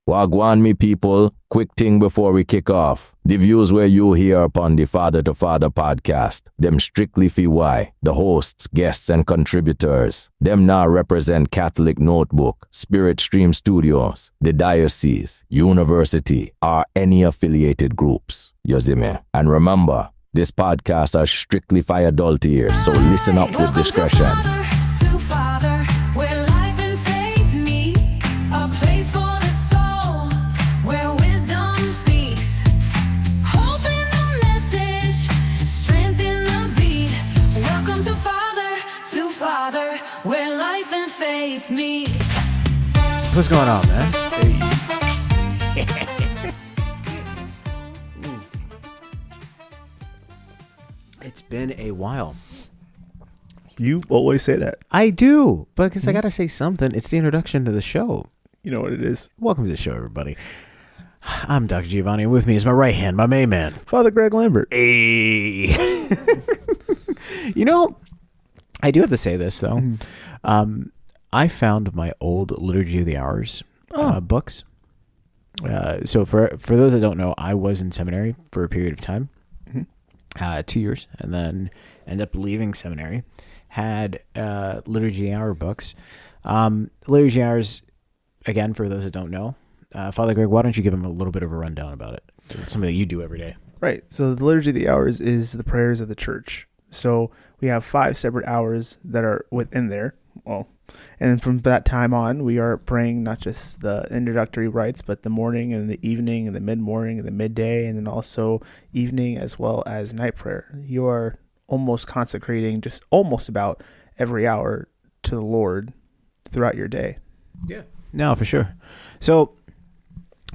Wagwan me people, quick thing before we kick off. The views where you hear upon the Father to Father podcast, them strictly for why, the hosts, guests and contributors. Them now represent Catholic Notebook, Spirit Stream Studios, the Diocese, University, or any affiliated groups. You see me? And remember, this podcast are strictly for adult ears, so listen up with discretion. What's going on, man? It's been a while. You always say that. I do, but because I got to say something. It's the introduction to the show. You know what it is. Welcome to the show, everybody. I'm Dr. Giovanni, and with me is my right hand, my main man. Father Greg Lambert. Hey. You know, I do have to say this, though. I found my old Liturgy of the Hours books. So for those that don't know, I was in seminary for a period of time, 2 years, and then ended up leaving seminary. Had Liturgy of the Hour books. Liturgy of the Hours, again, for those that don't know, Father Greg, why don't you give them a little bit of a rundown about it? It's something that you do every day. Right. So the Liturgy of the Hours is the prayers of the church. So we have 5 separate hours that are within there. Well, and from that time on, we are praying not just the introductory rites, but the morning and the evening and the mid-morning and the midday, and then also evening as well as night prayer. You are almost consecrating just almost about every hour to the Lord throughout your day. Yeah. No, for sure. So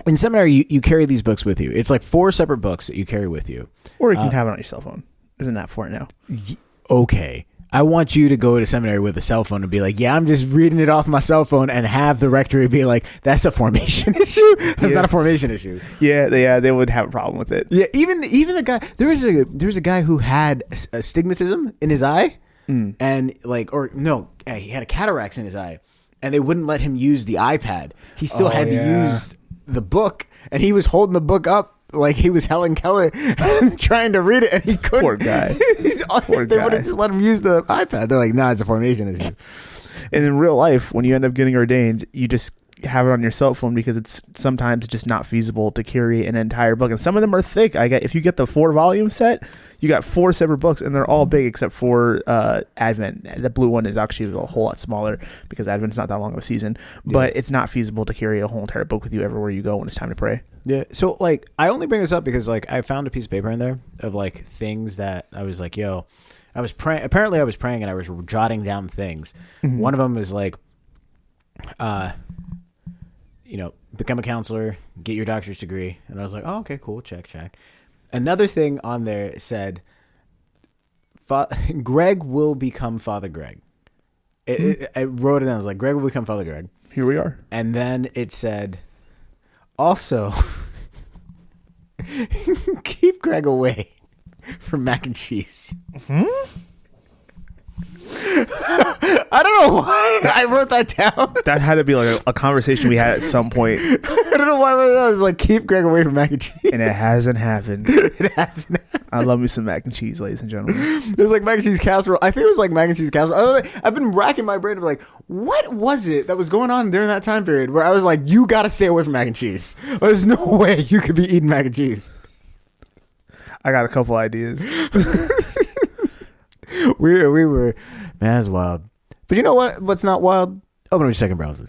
in seminary, you carry these books with you. It's like 4 separate books that you carry with you. Or you can have it on your cell phone. Isn't that for it now? Okay. I want you to go to seminary with a cell phone and be like, yeah, I'm just reading it off my cell phone, and have the rectory be like, that's a formation issue. That's not a formation issue. Yeah, they would have a problem with it. Yeah, even the guy, there was a guy who had astigmatism in his eye, and he had a cataracts in his eye, and they wouldn't let him use the iPad. He still had to use the book, and he was holding the book up like he was Helen Keller trying to read it, and he couldn't. Poor guy. They wouldn't just let him use the iPad. They're like, nah, it's a formation issue. And in real life, when you end up getting ordained, you just have it on your cell phone because it's sometimes just not feasible to carry an entire book. And some of them are thick. If you get the 4-volume set, you got 4 separate books, and they're all big except for Advent. The blue one is actually a whole lot smaller because Advent's not that long of a season. But it's not feasible to carry a whole entire book with you everywhere you go when it's time to pray. Yeah. So, I only bring this up because, I found a piece of paper in there of, things that I was like, yo, I was praying. Apparently, I was praying and I was jotting down things. Mm-hmm. One of them is become a counselor, get your doctorate degree. And I was like, oh, okay, cool. Check. Another thing on there said, Greg will become Father Greg. I wrote it down. I was like, Greg will become Father Greg. Here we are. And then it said, also, keep Greg away from mac and cheese. I don't know why I wrote that down. That had to be like a conversation we had at some point. I don't know why I was like, keep Greg away from mac and cheese. And it hasn't happened. It hasn't happened. I love me some mac and cheese, ladies and gentlemen. It was like mac and cheese casserole. I think it was like mac and cheese casserole. I've been racking my brain of what was it that was going on during that time period where I was like, you got to stay away from mac and cheese. There's no way you could be eating mac and cheese. I got a couple ideas. We were, man, that's wild. But you know what? What's not wild? Open up your second browser.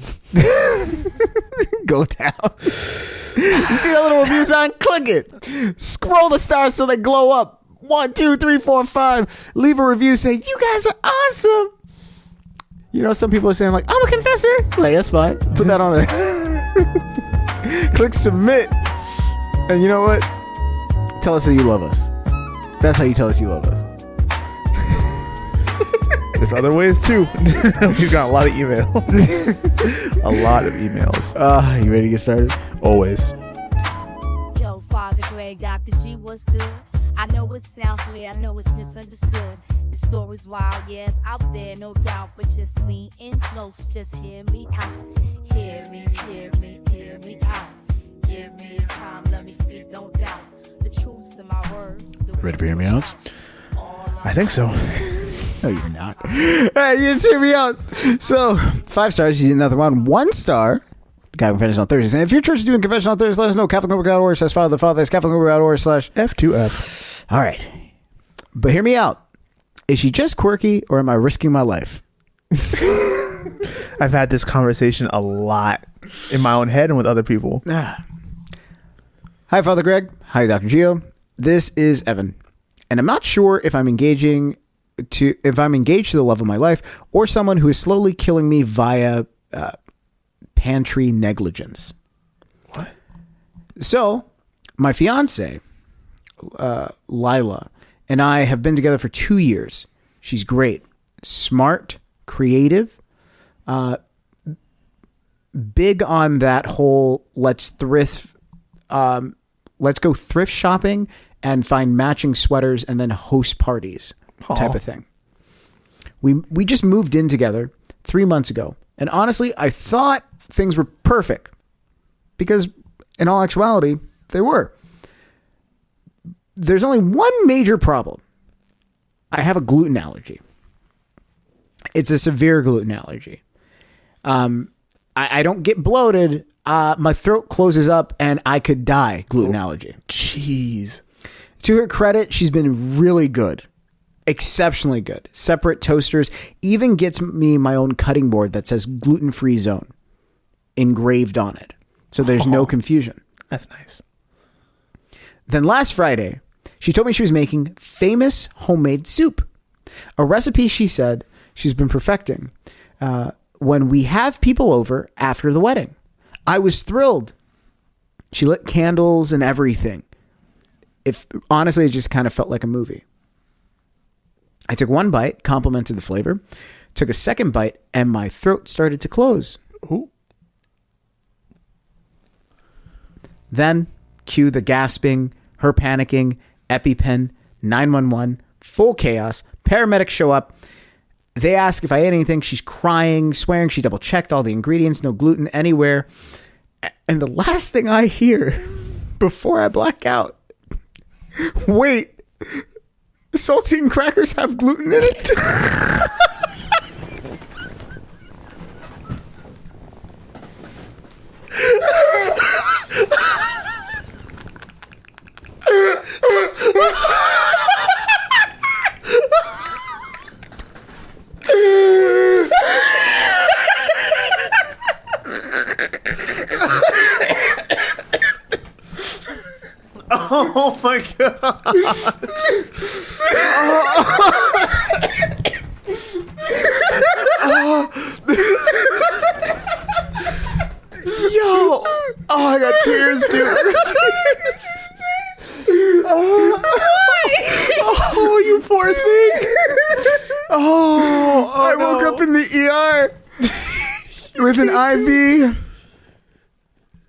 Go down. You see that little review sign? Click it. Scroll the stars so they glow up. 1, 2, 3, 4, 5. Leave a review. Say, you guys are awesome. You know, some people are saying, I'm a confessor. That's fine. Put that on there. Click submit. And you know what? Tell us that you love us. That's how you tell us you love us. There's other ways too. We've got a lot of emails. You ready to get started? Always. Yo, Father Greg, Dr. G, what's good? I know it sounds weird, I know it's misunderstood. The story's wild, yeah, it's out there, no doubt. But just lean in close, just hear me out. Hear me out. Ready for Hear Me Outs? I think so. No, you're not. Just hear me out. So, 5 stars. You did another one. 1 star. Guy Confession on Thursdays. And if your church is doing Confession on Thursdays, let us know. CatholicNorbert.org/Father the Father. That's CatholicNorbert.org/ F2F. All right. But hear me out. Is she just quirky or am I risking my life? I've had this conversation a lot in my own head and with other people. Hi, Father Greg. Hi, Dr. Gio. This is Evan. And I'm not sure if I'm engaged to the love of my life or someone who is slowly killing me via pantry negligence. What? So, my fiance, Lila, and I have been together for 2 years. She's great, smart, creative, big on that whole let's go thrift shopping and find matching sweaters and then host parties type of thing. We just moved in together 3 months ago. And honestly, I thought things were perfect because in all actuality, they were. There's only one major problem. I have a gluten allergy. It's a severe gluten allergy. I don't get bloated. My throat closes up and I could die. Gluten allergy. Jeez. To her credit, she's been really good. Exceptionally good. Separate toasters. Even gets me my own cutting board that says gluten-free zone engraved on it. So there's no confusion. That's nice. Then last Friday, she told me she was making famous homemade soup. A recipe she said she's been perfecting when we have people over after the wedding. I was thrilled. She lit candles and everything. Honestly, it just kind of felt like a movie. I took 1 bite, complimented the flavor, took a second bite, and my throat started to close. Ooh. Then, cue the gasping, her panicking, EpiPen, 911, full chaos. Paramedics show up. They ask if I ate anything. She's crying, swearing she double-checked all the ingredients, no gluten anywhere. And the last thing I hear before I black out, wait, saltine crackers have gluten in it? Oh my god. Yo. Oh, I got tears, dude. Oh, you poor thing. Oh, I woke up in the ER with an IV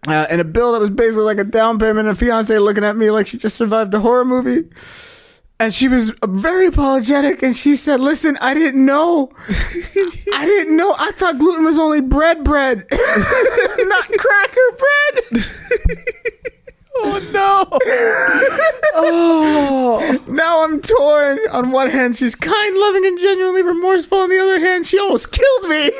and a bill that was basically like a down payment, and a fiance looking at me like she just survived a horror movie. And she was very apologetic, and she said, listen, I didn't know. I thought gluten was only bread, not cracker bread. Oh, no. Oh, now I'm torn. On one hand, she's kind, loving, and genuinely remorseful. On the other hand, she almost killed me.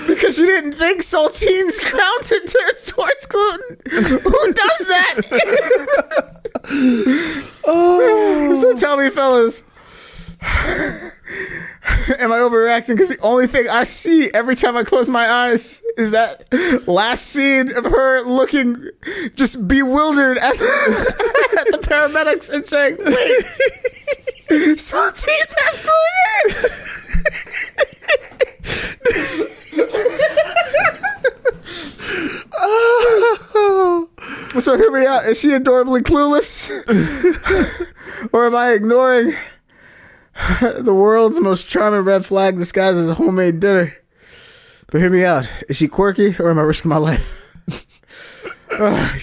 Because she didn't think saltines counted towards gluten. Who does that? So tell me, fellas, am I overreacting? Because the only thing I see every time I close my eyes is that last scene of her looking just bewildered at the paramedics and saying, wait, saltines have gluten. So hear me out. Is she adorably clueless? Or am I ignoring the world's most charming red flag disguised as a homemade dinner? But hear me out. Is she quirky or am I risking my life?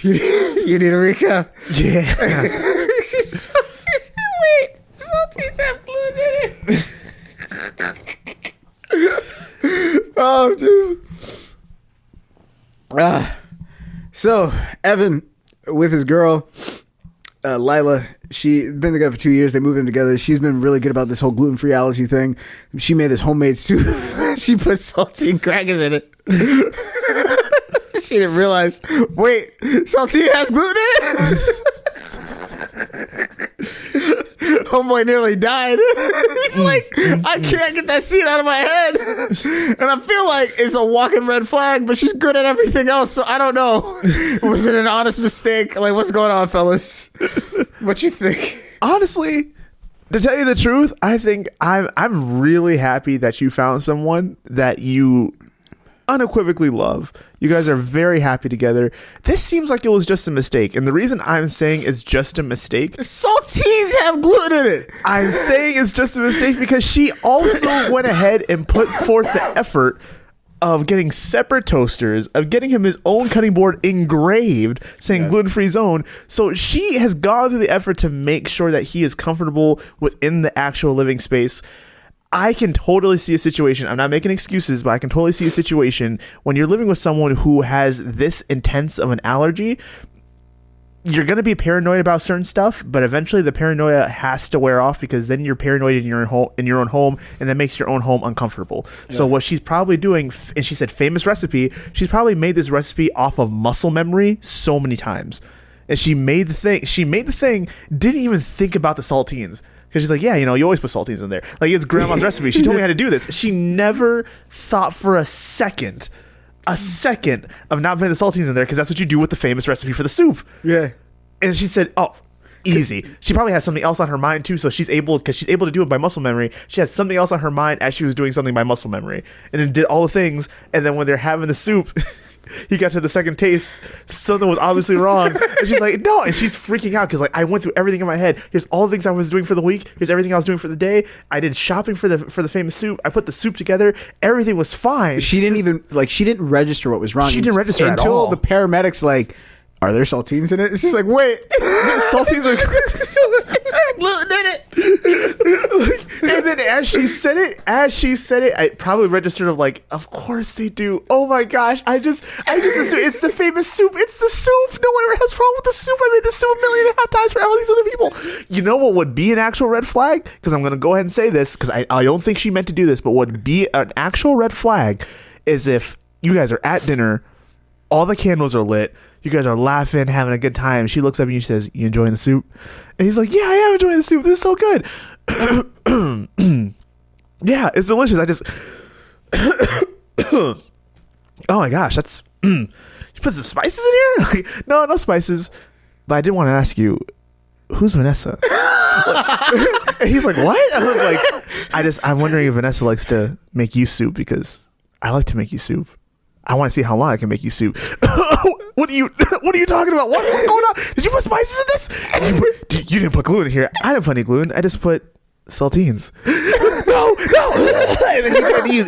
You need a recap? Yeah. Saltines have gluten in it. Oh, jeez. So Evan with his girl, Lila, she's been together for 2 years. They moved in together. She's been really good about this whole gluten-free allergy thing. She made this homemade soup. She put saltine crackers in it. She didn't realize, wait, saltine has gluten in it? Homeboy nearly died. He's like, I can't get that seed out of my head. And I feel like it's a walking red flag, but she's good at everything else, so I don't know. Was it an honest mistake? Like, what's going on, fellas? What you think? Honestly, to tell you the truth, I think I'm really happy that you found someone that you unequivocally love. You guys are very happy together. This seems like it was just a mistake, and the reason I'm saying it's just a mistake, Saltines have gluten in it. I'm saying it's just a mistake because she also went ahead and put forth the effort of getting separate toasters, of getting him his own cutting board engraved saying gluten-free zone. So she has gone through the effort to make sure that he is comfortable within the actual living space. I can totally see a situation. I'm not making excuses, but I can totally see a situation when you're living with someone who has this intense of an allergy. You're going to be paranoid about certain stuff, but eventually the paranoia has to wear off because then you're paranoid in your own home, and that makes your own home uncomfortable. Yeah. So what she's probably doing, and she said famous recipe, she's probably made this recipe off of muscle memory so many times. And she made the thing, didn't even think about the saltines. Because she's like, yeah, you always put saltines in there. Like, it's grandma's recipe. She told me how to do this. She never thought for a second of not putting the saltines in there, because that's what you do with the famous recipe for the soup. Yeah. And she said, oh, easy. She probably has something else on her mind too, so she's able to do it by muscle memory. She has something else on her mind as she was doing something by muscle memory, and then did all the things. And then when they're having the soup, he got to the second taste, something was obviously wrong, and she's like, no, and she's freaking out because, like, I went through everything in my head. Here's all the things I was doing for the week. Here's everything I was doing for the day. I did shopping for the famous soup. I put the soup together. Everything was fine. She didn't register what was wrong. She didn't register at all. Until the paramedics, like, are there saltines in it? She's like, wait, saltines are gluten in it. And then as she said it, I probably registered of like, of course they do. Oh my gosh, I just assume it's the famous soup. It's the soup. No one ever has a problem with the soup. I made the soup 1.5 million times for all these other people. You know what would be an actual red flag? Because I'm gonna go ahead and say this because I don't think she meant to do this, but what would be an actual red flag is if you guys are at dinner, all the candles are lit. You guys are laughing, having a good time. She looks up at you and she says, you enjoying the soup? And he's like, yeah, I am enjoying the soup. This is so good. Yeah, it's delicious. I just... oh my gosh, that's... you put some spices in here? Like, no spices. But I did want to ask you, who's Vanessa? And he's like, what? I was like, I'm wondering if Vanessa likes to make you soup because I like to make you soup. I want to see how long I can make you soup. What are you talking about? What's going on? Did you put spices in this? You didn't put gluten in here. I didn't put any gluten. I just put saltines. No.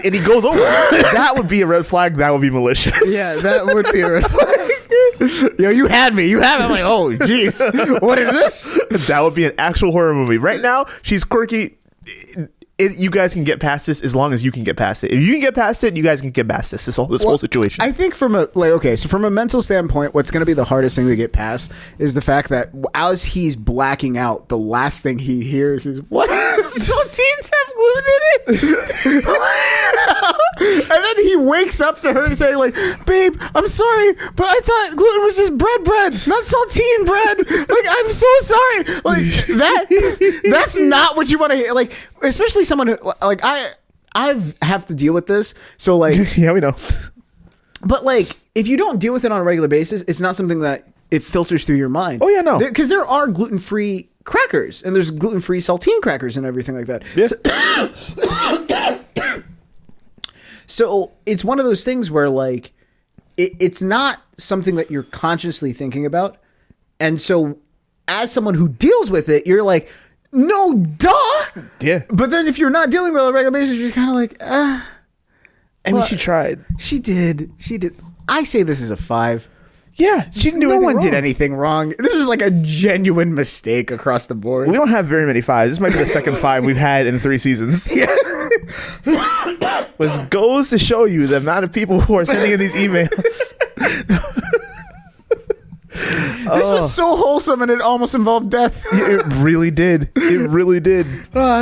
And he goes over. That would be a red flag. That would be malicious. Yeah, that would be a red flag. Yo, you had me. I'm like, oh, jeez. What is this? That would be an actual horror movie. Right now, she's quirky. You guys can get past this as long as you can get past it. If you can get past it, you guys can get past this whole situation. I think from a mental standpoint, what's going to be the hardest thing to get past is the fact that as he's blacking out, the last thing he hears is, what? Saltines have gluten in it? And then he wakes up to her saying, like, babe, I'm sorry, but I thought gluten was just bread, not saltine bread. Like, I'm so sorry. Like, that's not what you want to hear. Like, especially someone who, like, I have to deal with this. So, like, yeah, we know. But, like, if you don't deal with it on a regular basis, it's not something that it filters through your mind. Oh, yeah, no. Because there are gluten-free crackers, and there's gluten-free saltine crackers and everything like that. Yeah. So it's one of those things where, like, it's not something that you're consciously thinking about. And so as someone who deals with it, you're like, no, duh. Yeah. But then if you're not dealing with it on a regular basis, you're just kind of like, I mean, she tried. She did. I say this is a 5. Yeah, she didn't do anything wrong. No one did anything wrong. This was like a genuine mistake across the board. We don't have very many 5s. This might be the second 5 we've had in 3 seasons. Yeah. Which goes to show you the amount of people who are sending in these emails. This was so wholesome, and it almost involved death. It really did. It really did.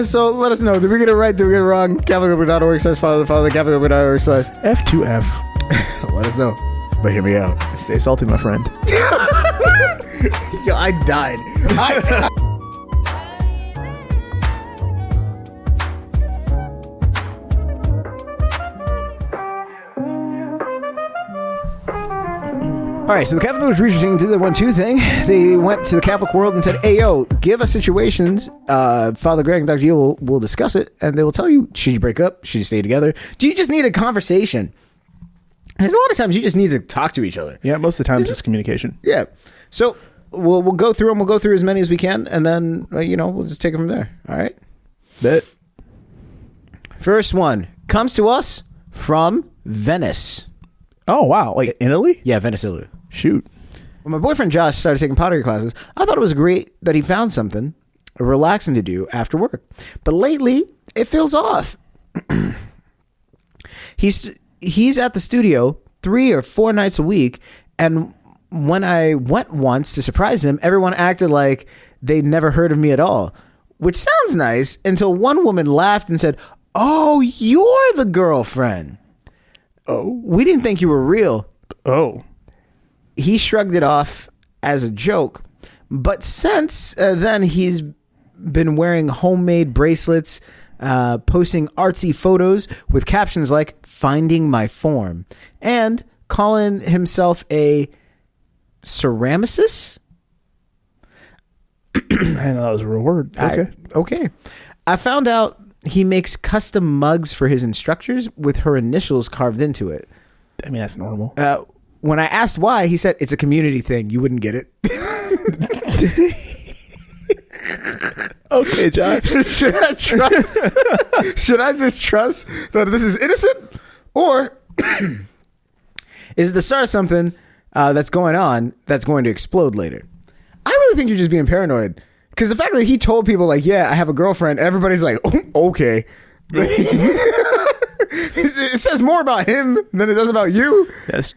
So let us know. Did we get it right? Did we get it wrong? CatholicOpen.org/father, CatholicOpen.org/ F2F. Let us know. But hear me out. Stay salty, my friend. Yo, I died. All right, so the Catholic was researching did the 1-2 thing. They went to the Catholic world and said, hey, yo, give us situations. Father Greg and Dr. Yule will discuss it, and they will tell you, should you break up? Should you stay together? Do you just need a conversation? There's a lot of times you just need to talk to each other. Yeah, most of the time it's just communication. Yeah. So we'll go through them. We'll go through as many as we can, and then, we'll just take it from there. All right? Bet. First one comes to us from Venice. Oh, wow. Like in Italy? Yeah, Venice, Italy. Shoot. When my boyfriend Josh started taking pottery classes, I thought it was great that he found something relaxing to do after work. But lately, it feels off. He's at the studio 3 or 4 nights a week, and when I went once to surprise him, everyone acted like they'd never heard of me at all, which sounds nice until one woman laughed and said, "Oh, you're the girlfriend. Oh. We didn't think you were real." Oh. He shrugged it off as a joke, but since then he's been wearing homemade bracelets, posting artsy photos with captions like "finding my form" and calling himself a ceramicist. I know that was a real word. Okay. Okay. I found out he makes custom mugs for his instructors with her initials carved into it. I mean, that's normal. When I asked why, he said it's a community thing. You wouldn't get it. Okay, Josh. Should I trust? Should I just trust that this is innocent, or is it the start of something that's going on that's going to explode later? I really think you're just being paranoid, because the fact that he told people like, "Yeah, I have a girlfriend," everybody's like, "Oh, okay." It says more about him than it does about you. That's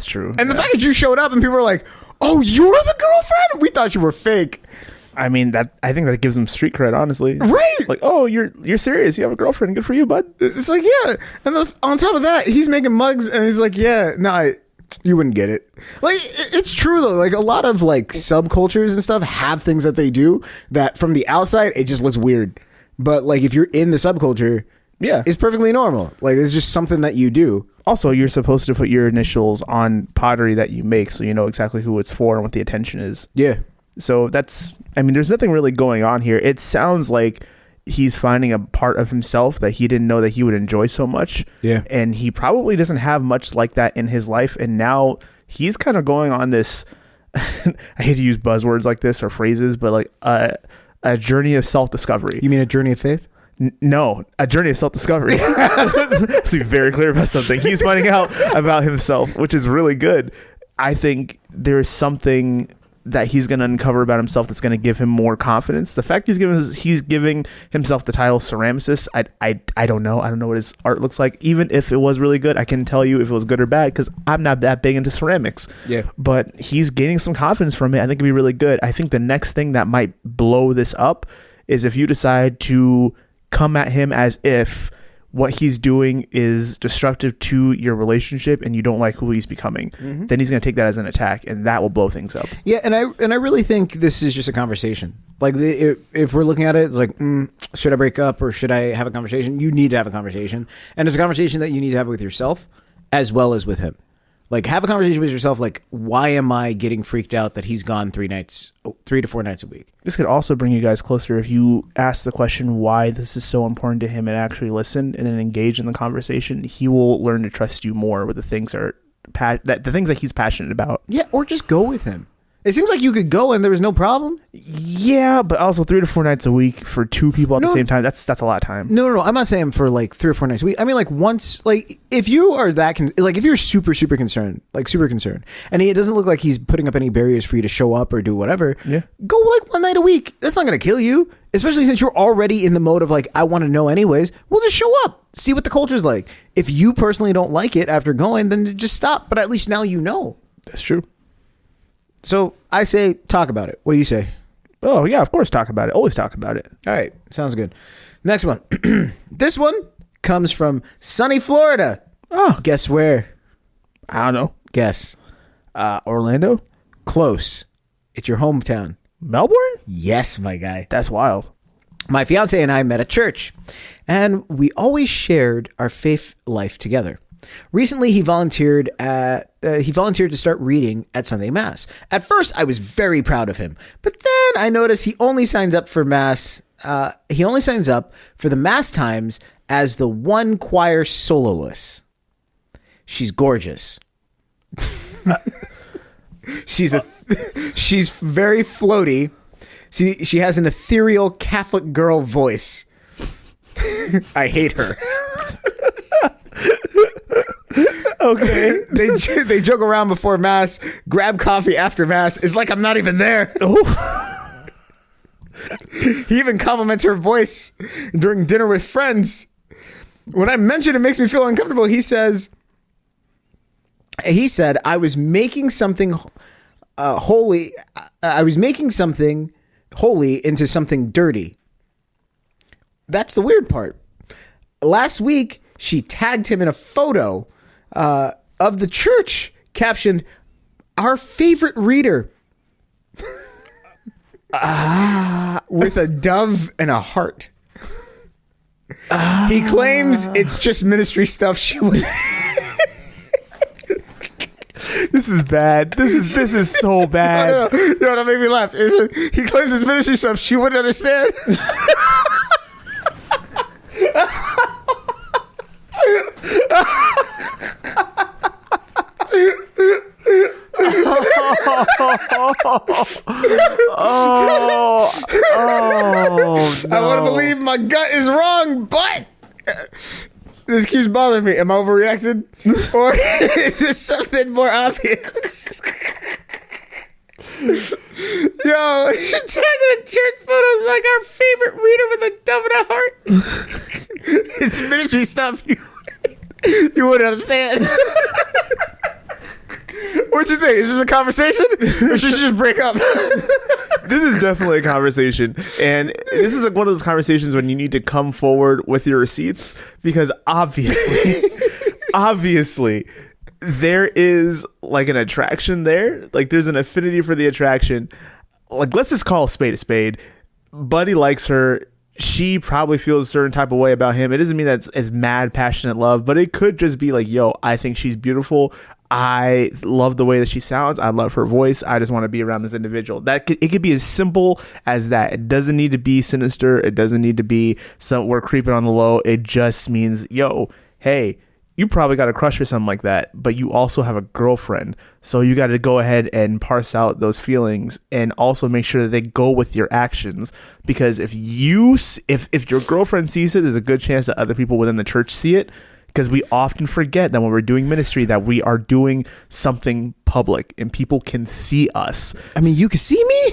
true. And the fact that you showed up and people were like, "Oh, you're the girlfriend? We thought you were fake." I mean, I think that gives him street cred, honestly. Right. Like, oh, you're serious. You have a girlfriend. Good for you, bud. It's like, yeah. And on top of that, he's making mugs and he's like, yeah, no, you wouldn't get it. Like, it's true though. Like, a lot of like subcultures and stuff have things that they do that from the outside, it just looks weird. But like, if you're in the subculture, yeah, it's perfectly normal. Like, it's just something that you do. Also, you're supposed to put your initials on pottery that you make, so you know exactly who it's for and what the attention is. Yeah. So there's nothing really going on here. It sounds like he's finding a part of himself that he didn't know that he would enjoy so much. Yeah. And he probably doesn't have much like that in his life. And now he's kind of going on this, I hate to use buzzwords like this or phrases, but like a journey of self-discovery. You mean a journey of faith? No, a journey of self-discovery. Let's be very clear about something. He's finding out about himself, which is really good. I think there's something that he's going to uncover about himself that's going to give him more confidence. The fact he's giving himself the title ceramicist, I don't know. I don't know what his art looks like. Even if it was really good, I can tell you if it was good or bad because I'm not that big into ceramics. Yeah. But he's gaining some confidence from it. I think it'd be really good. I think the next thing that might blow this up is if you decide to come at him as if what he's doing is destructive to your relationship and you don't like who he's becoming, then he's going to take that as an attack and that will blow things up. Yeah, and I really think this is just a conversation. Like, if we're looking at it, it's like, should I break up or should I have a conversation? You need to have a conversation. And it's a conversation that you need to have with yourself as well as with him. Like, have a conversation with yourself, like, why am I getting freaked out that he's gone 3 to 4 nights a week? This could also bring you guys closer if you ask the question why this is so important to him and actually listen and then engage in the conversation. He will learn to trust you more with the things the things that he's passionate about. Yeah, or just go with him. It seems like you could go and there was no problem. Yeah, but also 3 to 4 nights a week for 2 people at the same time. That's a lot of time. No. I'm not saying for like 3 or 4 nights a week. I mean, like once, like if you are that, like if you're super concerned, and it doesn't look like he's putting up any barriers for you to show up or do whatever. Yeah. Go like 1 night a week. That's not going to kill you, especially since you're already in the mode of like, I want to know anyways. Well, just show up. See what the culture's like. If you personally don't like it after going, then just stop. But at least now you know. That's true. So I say talk about it. What do you say? Oh, yeah, of course, talk about it. Always talk about it. All right. Sounds good. Next one. This one comes from sunny Florida. Oh, Guess where? I don't know. Guess. Orlando? Close. It's your hometown. Melbourne? Yes, my guy. That's wild. My fiance and I met at church, and we always shared our faith life together. Recently, he volunteered to start reading at Sunday Mass. At first, I was very proud of him, but then I noticed he only signs up for Mass. He only signs up for the Mass times as the one choir soloist. She's gorgeous. She's very floaty. She has an ethereal Catholic girl voice. I hate her. Okay. They joke around before Mass, grab coffee after Mass. It's like I'm not even there. He even compliments her voice during dinner with friends. When I mention it makes me feel uncomfortable, he said, I was making something holy. I was making something holy into something dirty. That's the weird part. Last week, she tagged him in a photo of the church captioned, "Our favorite reader," with a dove and a heart. He claims it's just ministry stuff she would. This is bad. This is so bad. No, that made me laugh. He claims it's ministry stuff she wouldn't understand. I want to believe my gut is wrong, but this keeps bothering me. Am I overreacting? Or is this something more obvious? Yo, you tagging the church photos like our favorite reader with a dove and a heart. It's ministry stuff you wouldn't understand. What you think? Is this a conversation? Or should you just break up? This is definitely a conversation. And this is like one of those conversations when you need to come forward with your receipts, because obviously, there is like an attraction there. Like there's an affinity for the attraction. Like let's just call a spade. Buddy likes her. She probably feels a certain type of way about him. It doesn't mean that's as mad, passionate love, but it could just be like, yo, I think she's beautiful. I love the way that she sounds. I love her voice. I just want to be around this individual. It could be as simple as that. It doesn't need to be sinister. It doesn't need to be we're creeping on the low. It just means, yo, hey, you probably got a crush or something like that, but you also have a girlfriend. So you got to go ahead and parse out those feelings and also make sure that they go with your actions. Because if your girlfriend sees it, there's a good chance that other people within the church see it. Because we often forget that when we're doing ministry that we are doing something public and people can see us. I mean, you can see me?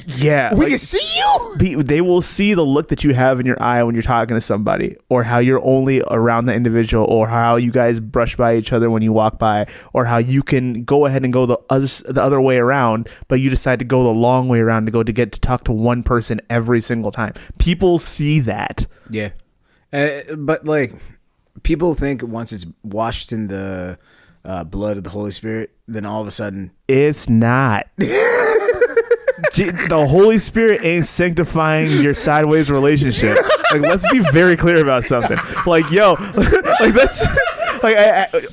Yeah. We can see you? They will see the look that you have in your eye when you're talking to somebody, or how you're only around the individual, or how you guys brush by each other when you walk by, or how you can go ahead and go the other way around, but you decide to go the long way around to get to talk to one person every single time. People see that. Yeah. But like... people think once it's washed in the blood of the Holy Spirit, then all of a sudden... It's not. The Holy Spirit ain't sanctifying your sideways relationship. Like, let's be very clear about something. Like, yo, like that's... Like,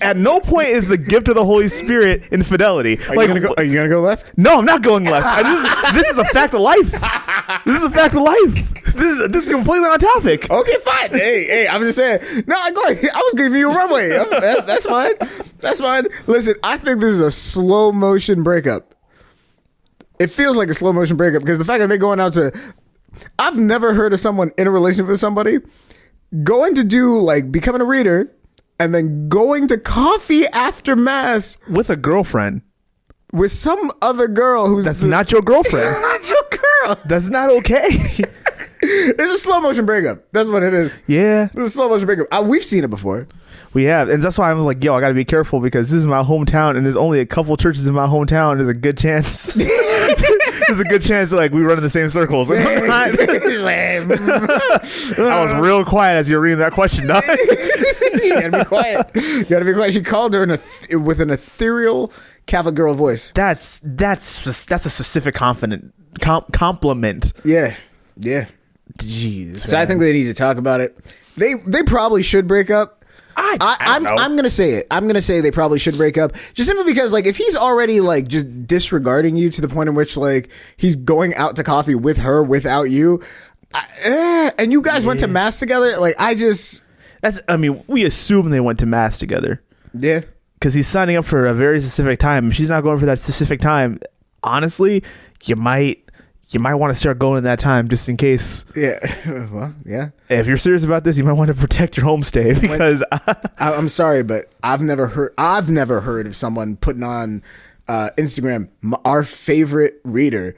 at no point is the gift of the Holy Spirit infidelity. Are you gonna go left? No, I'm not going left. This is a fact of life. This is a fact of life. This is completely on topic. Okay, fine. Hey, I'm just saying. No, I was giving you a runway. That's fine. That's fine. Listen, I think this is a slow motion breakup. It feels like a slow motion breakup because the fact that they're going out to... I've never heard of someone in a relationship with somebody going to do like becoming a reader and then going to coffee after Mass with a girlfriend. With some other girl who's... That's not your girlfriend. That's not your girl. That's not okay. It's a slow motion breakup. That's what it is. Yeah. It's a slow motion breakup. We've seen it before. We have. And that's why I was like, yo, I got to be careful because this is my hometown and there's only a couple churches in my hometown. There's a good chance. There's a good chance like we run in the same circles. I was real quiet as you were reading that question, dog. You gotta be quiet. You gotta be quiet. She called her with an ethereal Catholic girl voice. That's a specific compliment. Yeah. Jeez. So I think they need to talk about it. They probably should break up. I'm gonna say it. I'm gonna say they probably should break up, just simply because like if he's already like just disregarding you to the point in which like he's going out to coffee with her without you, and you guys went to mass together. Like we assume they went to mass together. Yeah. Because he's signing up for a very specific time. She's not going for that specific time. Honestly, you might want to start going in that time just in case. Yeah. Well, yeah. If you're serious about this, you might want to protect your homestay because I'm sorry, but I've never heard of someone putting on Instagram our favorite reader.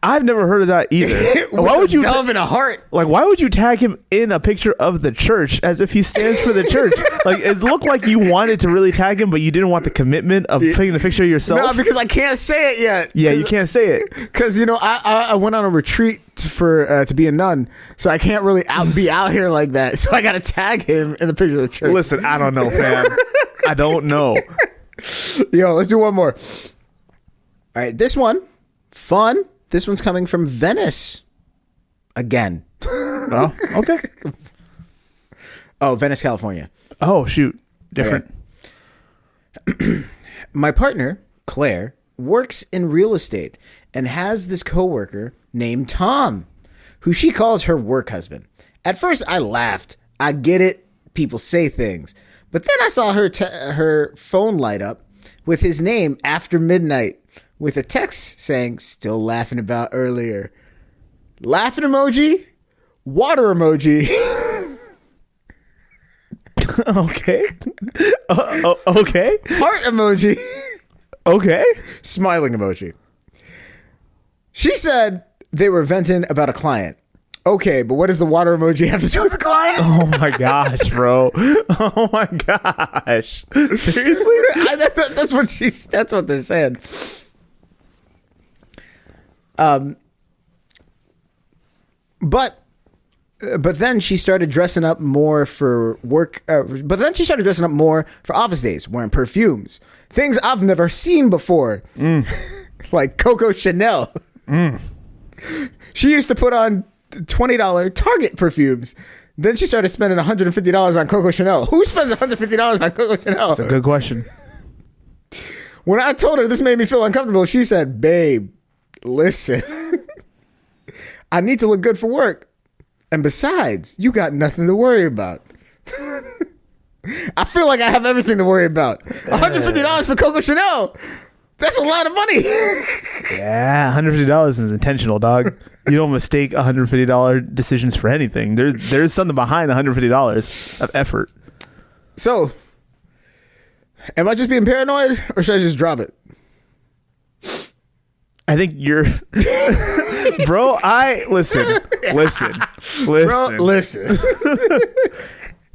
I've never heard of that either. Why would you delve in a heart? Like, why would you tag him in a picture of the church as if he stands for the church? Like, it looked like you wanted to really tag him, but you didn't want the commitment of taking the picture yourself. No, because I can't say it yet. Yeah, you can't say it because I went on a retreat to be a nun, so I can't really be out here like that. So I got to tag him in the picture of the church. Listen, I don't know, fam. I don't know. Yo, let's do one more. All right, this one, fun. This one's coming from Venice. Again. Oh, okay. Oh, Venice, California. Oh, shoot. Different. Okay. My partner, Claire, works in real estate and has this coworker named Tom, who she calls her work husband. At first, I laughed. I get it. People say things. But then I saw her phone light up with his name after midnight, with a text saying, still laughing about earlier. Laughing emoji, water emoji. Okay. Okay. Heart emoji. Okay. Smiling emoji. She said they were venting about a client. Okay, but what does the water emoji have to do with the client? Oh my gosh, bro. Oh my gosh. Seriously? That's what they said. But then she started dressing up more for work. But then she started dressing up more for office days, wearing perfumes, things I've never seen before, like Coco Chanel. She used to put on $20 Target perfumes. Then she started spending $150 on Coco Chanel. Who spends $150 on Coco Chanel? That's a good question. When I told her this made me feel uncomfortable, she said, "Babe, listen, I need to look good for work. And besides, you got nothing to worry about." I feel like I have everything to worry about. $150 for Coco Chanel. That's a lot of money. Yeah, $150 is intentional, dog. You don't mistake $150 decisions for anything. There's something behind the $150 of effort. So, am I just being paranoid, or should I just drop it? I think you're, bro. Listen. Bro, listen.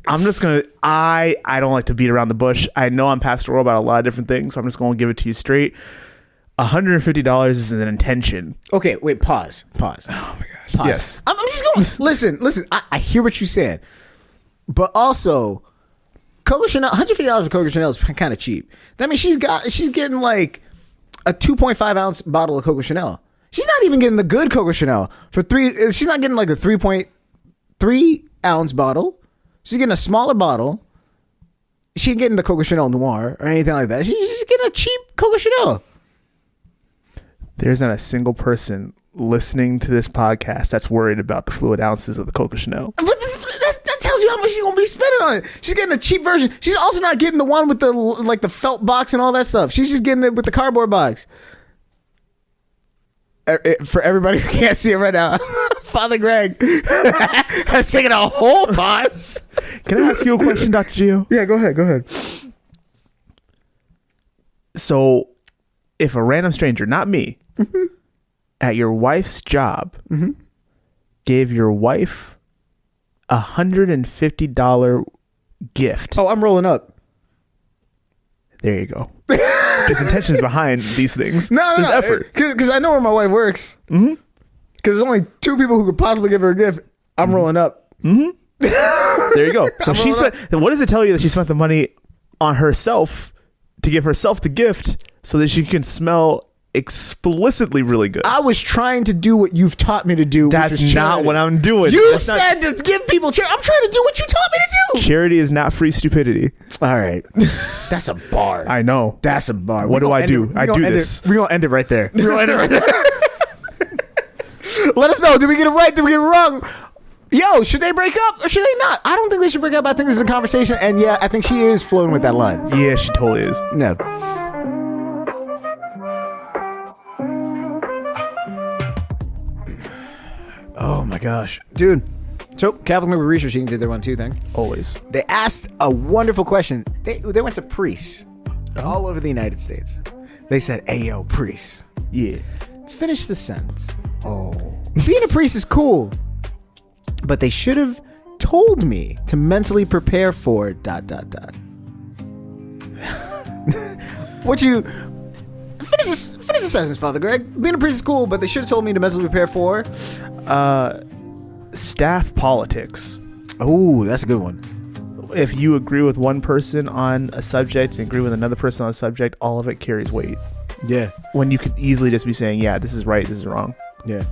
I'm just gonna. I don't like to beat around the bush. I know I'm pastoral about a lot of different things, so I'm just gonna give it to you straight. $150 is an intention. Okay, wait. Pause. Oh my gosh. Pause. Yes. I'm just going. Listen. I hear what you're saying, but also, Coco Chanel. $150 for Coco Chanel is kind of cheap. That means she's getting like a 2.5 ounce bottle of Coco Chanel. She's not even getting the good Coco Chanel for $3. She's not getting like a 3.3 ounce bottle. She's getting a smaller bottle. She ain't getting the Coco Chanel Noir or anything like that. She's just getting a cheap Coco Chanel. There's not a single person listening to this podcast that's worried about the fluid ounces of the Coco Chanel. But that tells you how much she's gonna be spending on it. She's getting a cheap version. She's also not getting the one with the felt box and all that stuff. She's just getting it with the cardboard box. For everybody who can't see it right now, Father Greg has taken a whole pause. Can I ask you a question, Dr. Gio? Yeah, go ahead. So, if a random stranger, not me, at your wife's job, gave your wife $150 gift. Oh, I'm rolling up. There you go. There's intentions behind these things. No, There's effort. Because I know where my wife works. Mm-hmm. Because there's only 2 people who could possibly give her a gift. I'm rolling up. There you go. So I'm she rolling spent. What does it tell you that she spent the money on herself to give herself the gift so that she can smell explicitly really good? I was trying to do what you've taught me to do. That's which was not charity. what I'm doing. You That's not- said to give people charity. I'm trying to do what you taught me to do. charity is not free stupidity. All right. That's a bar. I know. That's a bar. What do I do? I do this. We're going to end it right there. We're going to end it right there. Let us know. Did we get it right? Did we get it wrong? Yo, should they break up or should they not? I don't think they should break up. I think this is a conversation. And yeah, I think she is flowing with that line. Yeah, she totally is. No. Oh my gosh. Dude. So, Catholic Member Research Team did their 1-2 thing. Always. They asked a wonderful question. They went to priests all over the United States. They said, hey, yo, priests. Yeah. Finish the sentence. Oh. Being a priest is cool. But they should have told me to mentally prepare for ... What you... Finish the sentence, Father Greg. Being a priest is cool, but they should have told me to mentally prepare for... Staff politics. Oh, that's a good one. If you agree with one person on a subject and agree with another person on a subject, all of it carries weight. Yeah. When you could easily just be saying, yeah, this is right, this is wrong. Yeah.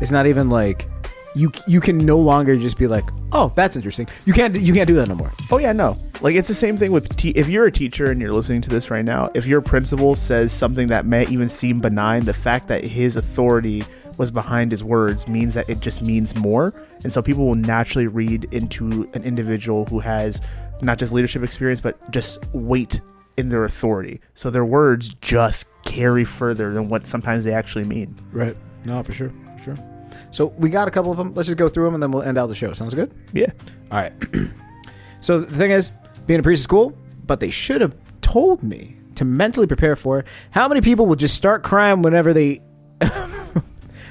It's not even like... You can no longer just be like, oh, that's interesting. You can't do that no more. Oh yeah, no. Like it's the same thing with if you're a teacher and you're listening to this right now, if your principal says something that may even seem benign, the fact that his authority was behind his words means that it just means more. And so people will naturally read into an individual who has not just leadership experience, but just weight in their authority. So their words just carry further than what sometimes they actually mean. Right. No, for sure. For sure. So we got a couple of them. Let's just go through them and then we'll end out the show. Sounds good? Yeah. All right. So the thing is, being a priest is cool, but they should have told me to mentally prepare for how many people would just start crying whenever they...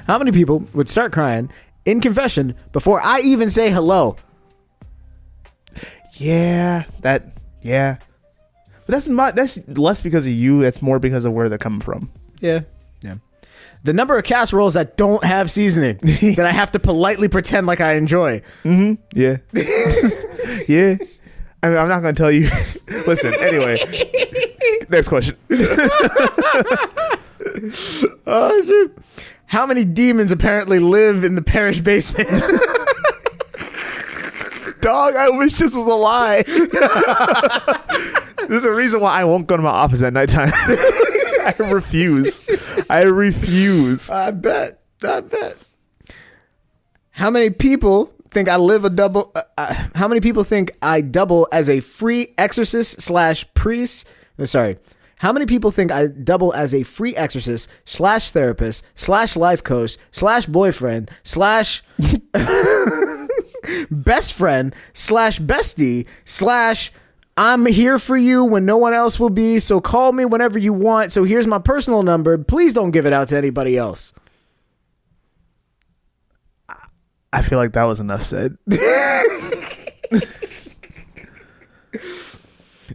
How many people would start crying in confession before I even say hello? Yeah. But that's less because of you. That's more because of where they're coming from. Yeah. Yeah. The number of casseroles that don't have seasoning that I have to politely pretend like I enjoy. Mm-hmm. Yeah. Yeah. I mean, I'm not going to tell you. Listen, anyway. Next question. Oh, shit. How many demons apparently live in the parish basement? Dog, I wish this was a lie. There's a reason why I won't go to my office at nighttime. I refuse. I bet. How many people think I live a double? How many people think I double as a free exorcist / priest? Sorry. How many people think I double as a free exorcist / therapist / life coach / boyfriend / best friend / bestie / I'm here for you when no one else will be, so call me whenever you want. So here's my personal number. Please don't give it out to anybody else. I feel like that was enough said.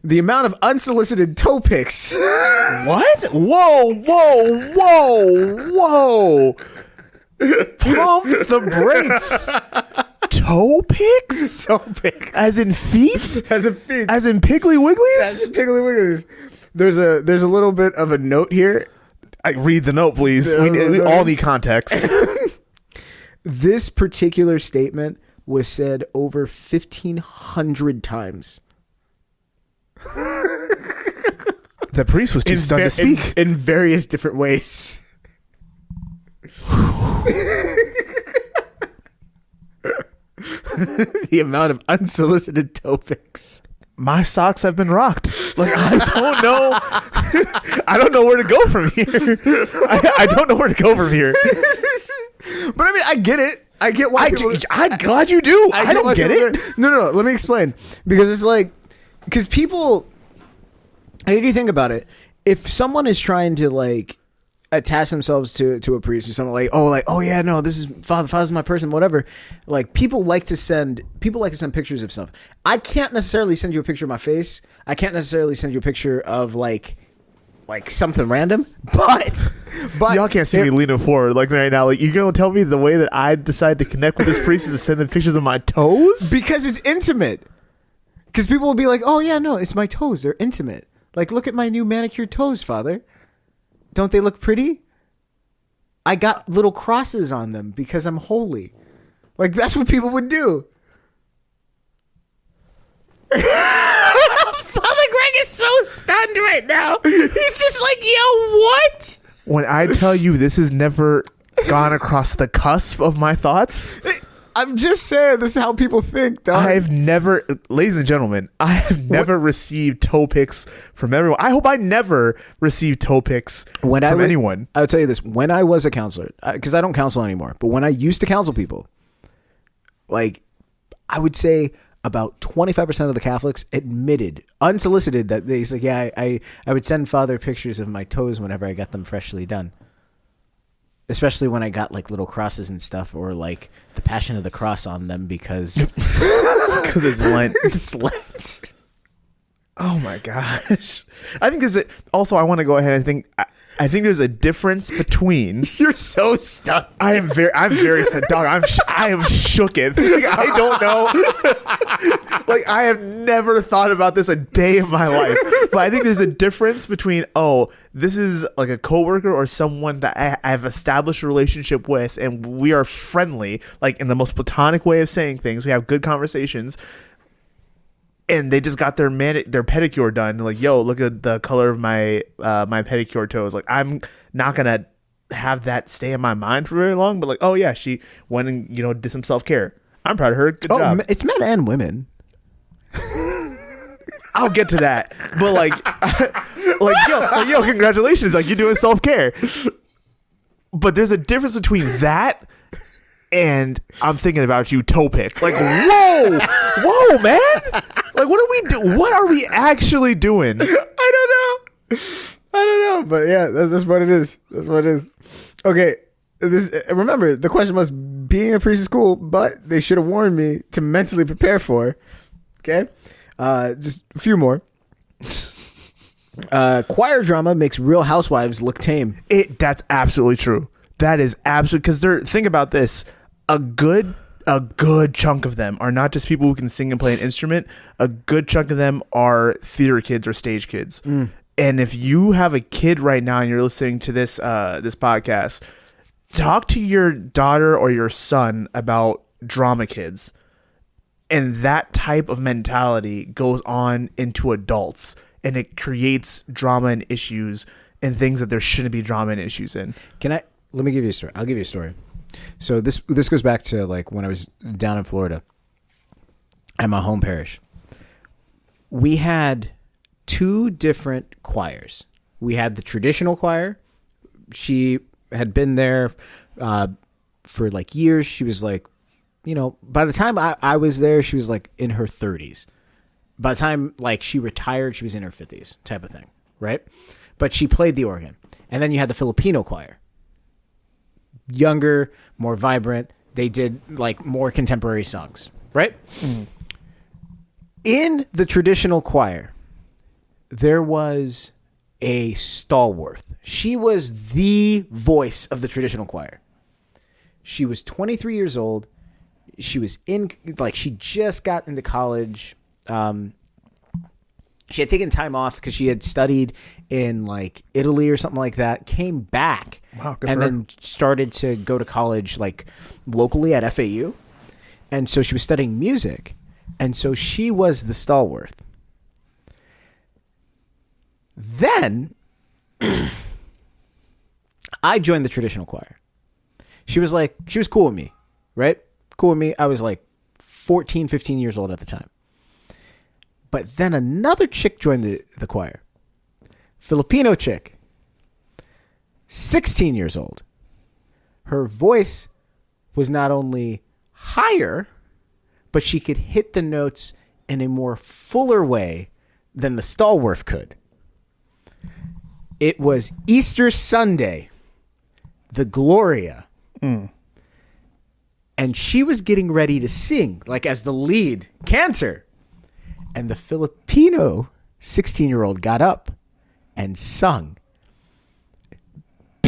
The amount of unsolicited toe pics. What? Whoa. Pump the brakes. Toe pics? Toe pics. As in feet? As a feet. As in Piggly Wigglies? As in Piggly Wigglies. There's a little bit of a note here. I read the note, please. We all need context. This particular statement was said over 1,500 times. The priest was too stunned to speak. In various different ways. The amount of unsolicited toe pics. My socks have been rocked. Like, I don't know. I don't know where to go from here. I don't know where to go from here. But I mean, I get it. I get why I'm glad you do. I don't get it. No. Let me explain. Because it's like, because people, if you think about it, if someone is trying to like attach themselves to a priest or something, like, oh yeah, no, this is Father's my person, whatever. Like people like to send pictures of stuff. I can't necessarily send you a picture of my face. I can't necessarily send you a picture of like like something random, but Y'all can't see me leaning forward like right now. Like, you're gonna tell me the way that I decide to connect with this priest is to send them pictures of my toes? because it's intimate. Because people will be like, "Oh yeah, no, it's my toes. They're intimate. Like, look at my new manicured toes, Father. Don't they look pretty? I got little crosses on them because I'm holy." Like, that's what people would do. Father Greg is so stunned right now. He's just like, "Yo, what?" When I tell you this has never gone across the cusp of my thoughts, I'm just saying, this is how people think, dog. I've never, ladies and gentlemen, I have never received toe pics from everyone. I hope I never receive toe pics from anyone. I would tell you this: when I was a counselor, because I don't counsel anymore, but when I used to counsel people, like, I would say about 25% of the Catholics admitted, unsolicited, that they like, yeah, I would send Father pictures of my toes whenever I got them freshly done. Especially when I got like little crosses and stuff, or like the Passion of the Cross on them because It's Lent. it's Lent. Oh my gosh. I think there's also, I want to go ahead. I think there's a difference between. You're so stuck. I'm very sad, dog. I am shooketh. Like, I don't know. Like, I have never thought about this a day in my life. But I think there's a difference between, this is like a coworker or someone that I have established a relationship with, and we are friendly, like in the most platonic way of saying things. We have good conversations. And they just got their pedicure done. Like, yo, look at the color of my my pedicure toes. Like, I'm not gonna have that stay in my mind for very long. But like, oh yeah, she went and did some self-care. I'm proud of her. Good job. It's men and women. I'll get to that. But yo, congratulations! Like, you're doing self-care. But there's a difference between that and I'm thinking about you toe pick. Like, whoa, man. Like, what are we do? What are we actually doing? I don't know, but yeah, that's what it is. That's what it is. Okay, remember, the question was being a priest is cool, but they should have warned me to mentally prepare for. Okay, just a few more. Choir drama makes Real Housewives look tame. That's absolutely true. That is absolutely, because think about this. A good chunk of them are not just people who can sing and play an instrument. A good chunk of them are theater kids or stage kids. And if you have a kid right now and you're listening to this podcast, talk to your daughter or your son about drama kids. And that type of mentality goes on into adults, and it creates drama and issues and things that there shouldn't be drama and issues in. Let me give you a story. I'll give you a story. So this goes back to like when I was down in Florida at my home parish. We had two different choirs. We had the traditional choir. She had been there for like years. She was like, by the time I was there, she was like in her 30s. By the time like she retired, she was in her 50s type of thing, right? But she played the organ. And then you had the Filipino choir. Younger, more vibrant. They did like more contemporary songs, right? In the traditional choir, there was a stalwart. She was the voice of the traditional choir. She was 23 years old. She was she just got into college. She had taken time off because she had studied in like Italy or something like that, came back, and then started to go to college like locally at FAU. And so she was studying music. And so she was the stalwart. Then I joined the traditional choir. She was cool with me, right? Cool with me. I was like 14, 15 years old at the time. But then another chick joined the choir. Filipino chick. 16 years old. Her voice was not only higher, but she could hit the notes in a more fuller way than the stalwart could. It was Easter Sunday, the Gloria. And she was getting ready to sing, like as the lead cantor. And the Filipino 16-year-old got up and sung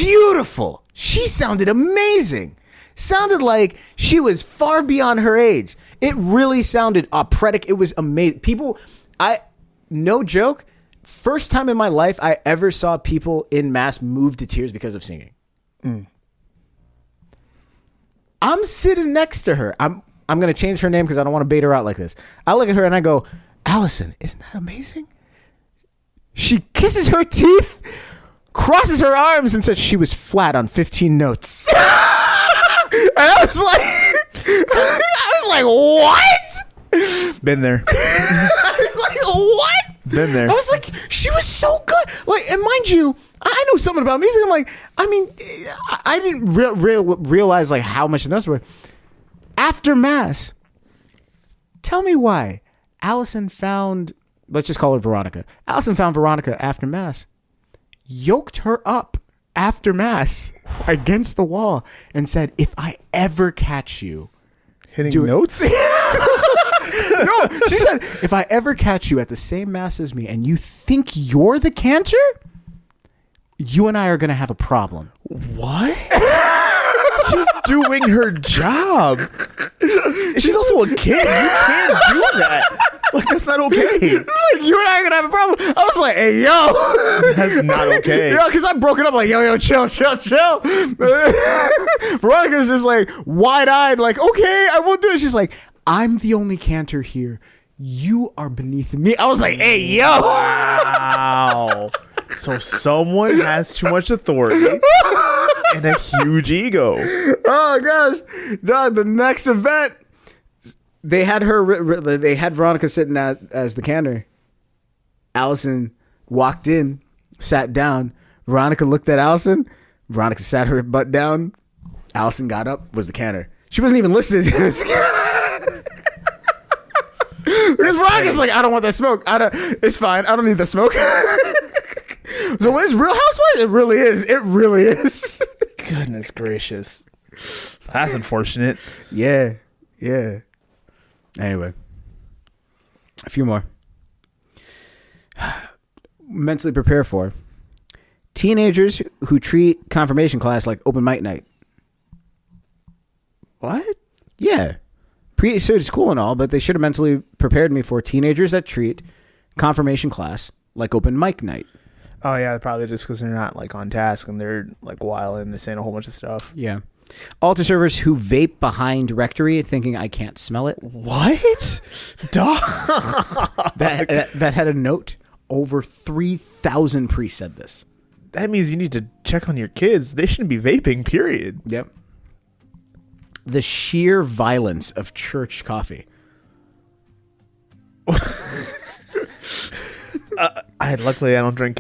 beautiful. She sounded amazing. Sounded like she was far beyond her age. It really sounded operatic. It was amazing. People, no joke, first time in my life I ever saw people in mass move to tears because of singing. I'm sitting next to her. I'm going to change her name because I don't want to bait her out like this. I look at her and I go, Allison, isn't that amazing? She kisses her teeth, crosses her arms, and says she was flat on 15 notes. And I was like, what? Been there. I was like, what? Been there. I was like, she was so good. Like, and mind you, I know something about music. I'm like, I mean, I didn't realize like how much the notes were. After mass, tell me why Allison found, let's just call her Veronica. Allison found Veronica after mass, yoked her up after mass against the wall and said, if I ever catch you Hitting notes? No, she said, if I ever catch you at the same mass as me and you think you're the cantor, you and I are going to have a problem. What? She's doing her job. She's also a kid. You can't do that. Like, that's not okay. It's like, you and I are going to have a problem. I was like, hey, yo. That's not okay. Yo, because I broke it up like, yo, chill. Veronica's just like wide-eyed, like, okay, I won't do it. She's like, I'm the only cantor here. You are beneath me. I was like, hey, yo. Wow. So someone has too much authority and a huge ego. Oh gosh, dog! The next event, they had Veronica sitting as the cantor. Allison walked in, sat down. Veronica looked at Allison. Veronica sat her butt down. Allison got up, was the cantor. She wasn't even listening to this. Because Veronica's like, I don't want that smoke. It's fine. I don't need the smoke. So it's Real Housewives? It really is. It really is. Goodness gracious. That's unfortunate. Yeah. Anyway, a few more. Mentally prepare for teenagers who treat confirmation class like open mic night. What? Yeah. So it's cool and all, but they should have mentally prepared me for teenagers that treat confirmation class like open mic night. Oh yeah, probably just because they're not like on task and they're like wilding. They're saying a whole bunch of stuff. Yeah. Altar servers who vape behind rectory thinking I can't smell it. What? Dog. That had a note. Over 3,000 priests said this. That means you need to check on your kids. They shouldn't be vaping, period. Yep. The sheer violence of church coffee. Luckily I don't drink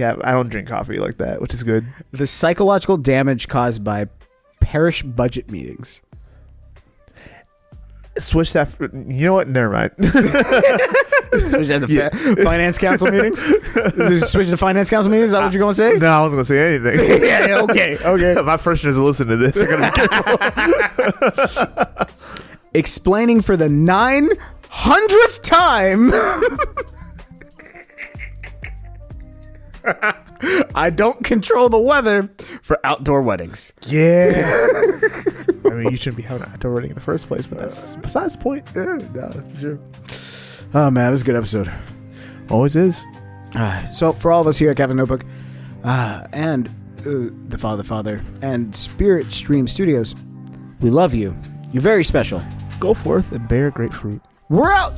coffee like that, which is good. The psychological damage caused by parish budget meetings. Switch that. You know what? Never mind. Switch to the finance council meetings. Switch to finance council meetings. Is that what you're going to say? No, I wasn't going to say anything. Yeah. Okay. My parishioners are listening to this. They're going to be careful. Explaining for the 900th time. I don't control the weather for outdoor weddings. Yeah. I mean, you shouldn't be having an outdoor wedding in the first place, but that's besides the point. Yeah, no, for sure. Oh, man, it was a good episode. Always is. So, for all of us here at Captain Notebook and the Father, and Spirit Stream Studios, we love you. You're very special. Go forth and bear great fruit. We're out.